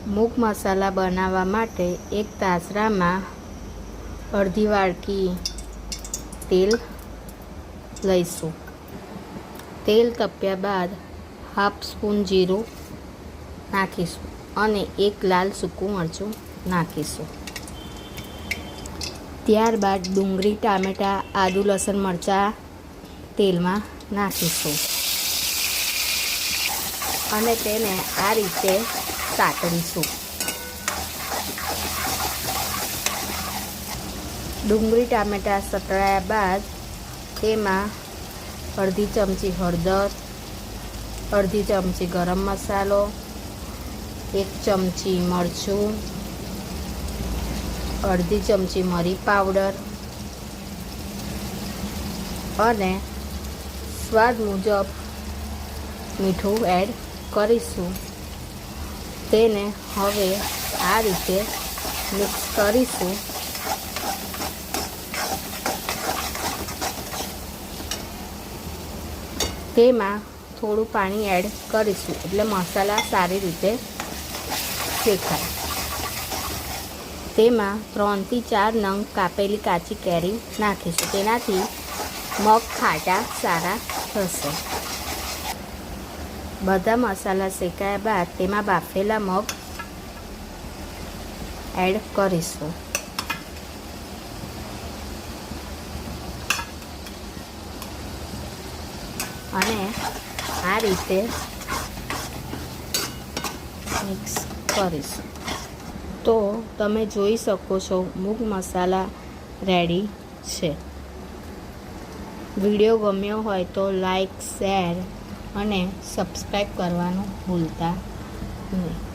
મૂગ મસાલા બનાવવા માટે એક તાસરામાં અડધી વાડકી તેલ લઈશું। તેલ તપ્યા બાદ હાફ સ્પૂન જીરું નાખીશું અને એક લાલ સૂકું મરચું નાખીશું। ત્યારબાદ ડુંગળી, ટામેટાં, આદુ, લસણ, મરચાં તેલમાં નાખીશું અને તેને આ રીતે સાતળીશું। ડુંગળી, ટામેટાં સતળાયા બાદ તેમાં અડધી ચમચી હળદર, અડધી ચમચી ગરમ મસાલો, 1 ચમચી મરચું, અડધી ચમચી મરી પાવડર અને સ્વાદ મુજબ મીઠું એડ કરીશું। તેને હવે આ રીતે મિક્સ કરીશું। તેમાં થોડું પાણી એડ કરીશું એટલે મસાલા સારી રીતે શેકાય। તેમાં 3 થી 4 નંગ કાપેલી કાચી કેરી નાખીશું, તેનાથી મગ ખાટા સારા થશે। બધા મસાલા શેકાયા બાદ તેમાં બાફેલા મગ એડ કરીશું અને આ રીતે મિક્સ કરીશું। તો તમે જોઈ શકો છો મૂગ મસાલા રેડી છે। વિડીયો ગમ્યો હોય તો લાઈક, શેર અને સબસ્ક્રાઈબ કરવાનું ભૂલતા નહીં।